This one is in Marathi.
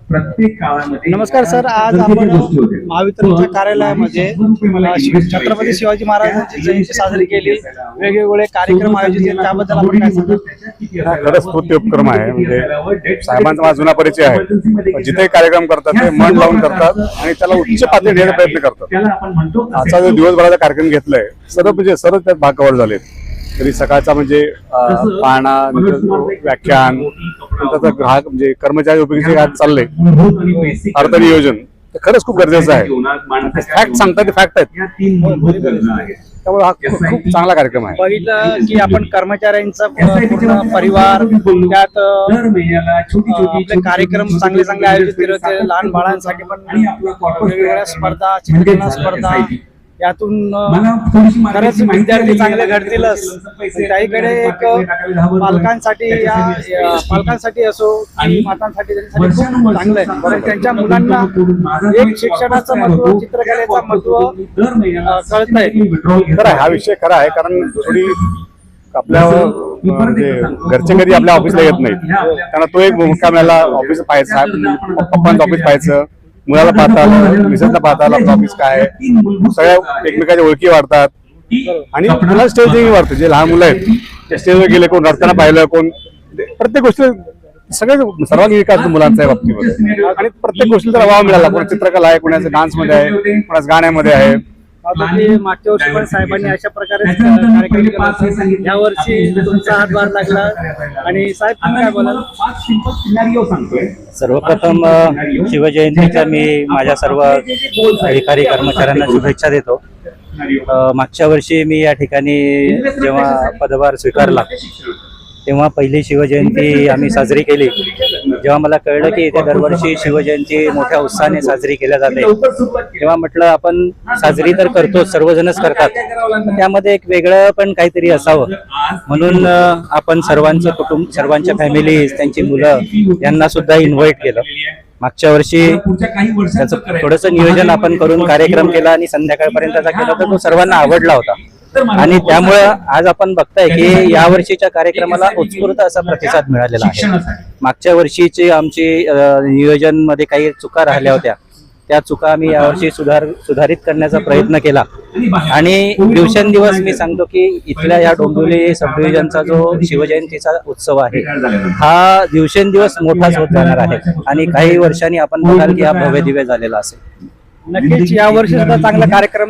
प्रत्येक काळामध्ये नमस्कार सर, आज आपण महावितरणच्या कार्यालयामध्ये छत्रपती शिवाजी महाराजांची जयंती साजरी केली, वेगवेगळे कार्यक्रम आयोजित केले, त्याबद्दल आपण काय सांगा? खरंच स्तुत्य उपक्रम आहे. म्हणजे साहेबांचा माझा जुना परिचय आहे. जिथे कार्यक्रम करतात ते मन लावून करतात आणि त्याला उच्च पातळी नेण्याचा प्रयत्न करतात. आजचा जो दिवसभराचा कार्यक्रम घेतलाय सर्व त्यात भाग कव्हर झालेत. तरी सकाळचा म्हणजे पाहणा, व्याख्यान, त्याचा ग्राहक म्हणजे कर्मचारी उपयोगी आज चाललंय अर्थ नियोजन, खरंच खूप गरजेचं आहे. फॅक्ट सांगतात ते फॅक्ट आहेत. त्यामुळे हा खूप चांगला कार्यक्रम आहे. बघितलं की आपण कर्मचाऱ्यांचा पूर्ण परिवार त्यात आपले कार्यक्रम चांगले चांगले आयोजित केले होते. लहान बाळांसाठी पण वेगवेगळ्या स्पर्धा, चित्रकला स्पर्धा, यातून खरंच विद्यार्थी चांगले घडतीलच. काहीकडे एक पालकांसाठी असो की मातांसाठी त्यांच्यासाठी खूप चांगलं आहे. कारण त्यांच्या मुलांना एक शिक्षणाचं महत्व, चित्रकलेचं महत्व कळतंय. खरं आहे, हा विषय खरा आहे. कारण थोडी आपल्या म्हणजे घरचे कधी आपल्या ऑफिसला येत नाहीत, त्यांना तो एक मुक्कामाला ऑफिस पाहायचा, पप्पांचं ऑफिस पाहायचं, मुलाला पाहता आलं, मिसेसला पाहता आलं ऑफिस काय आहे, सगळ्या एकमेकांच्या ओळखी वाढतात आणि मुला स्टेजही वाढतं. जे लहान मुलं आहेत त्या स्टेजवर गेले, कोण रडताना पाहिलं, कोण प्रत्येक गोष्टी सगळे सर्वांगीण विकास मुलांचा आहे बाबतीमध्ये. आणि प्रत्येक गोष्टीचा वाव मिळाला. कोण चित्रकला आहे, कोणाचं डान्स मध्ये आहे, कोणाचं गाण्यामध्ये आहे. मागच्या वर्षी पण साहेबांनी अशा प्रकारे कार्यक्रम केला, या वर्षी तुमचा हातभार लागला. आणि साहेब तुम्ही काय बोलाल? सर्वप्रथम शिवजयंतीच्या मी माझ्या सर्व अधिकारी कर्मचाऱ्यांना शुभेच्छा देतो. मागच्या वर्षी मी या ठिकाणी जेव्हा पदभार स्वीकारला तेव्हा पहिली शिवजयंती आम्ही साजरी केली. जेव्हा मला कळलं की येत्या दरवर्षी शिवजयंती मोठ्या उत्साहाने साजरी केल्या जाते, तेव्हा म्हटलं आपण साजरी तर करतो, सर्वजणच करतात, त्यामध्ये एक वेगळं पण काहीतरी असावं. म्हणून आपण सर्वांचं कुटुंब, सर्वांच्या फॅमिलीज, त्यांची मुलं यांना सुद्धा इन्व्हाइट केलं. मागच्या वर्षी त्याचं थोडंसं नियोजन आपण करून कार्यक्रम केला आणि संध्याकाळपर्यंतचा केला, तर तो सर्वांना आवडला होता. आणि त्यामुळे आज आपण बघताय की या वर्षीच्या कार्यक्रमाला उत्स्फूर्त असा प्रतिसाद मिळालेला आहे. मागच्या वर्षीची आमची नियोजन मध्ये काही चुका राहिल्या होत्या, त्या चुका आम्ही यावर्षी सुधारित करण्याचा प्रयत्न केला. आणि दिवसेंदिवस मी सांगतो की इथल्या या डोंबिवली सब डिव्हिजनचा जो शिवजयंतीचा उत्सव आहे हा दिवसेंदिवस मोठाच होत जाणार आहे. आणि काही वर्षांनी आपण बघाल की हा भव्य दिव्य झालेला असेल. नक्कीच या वर्षी सुद्धा चांगला कार्यक्रम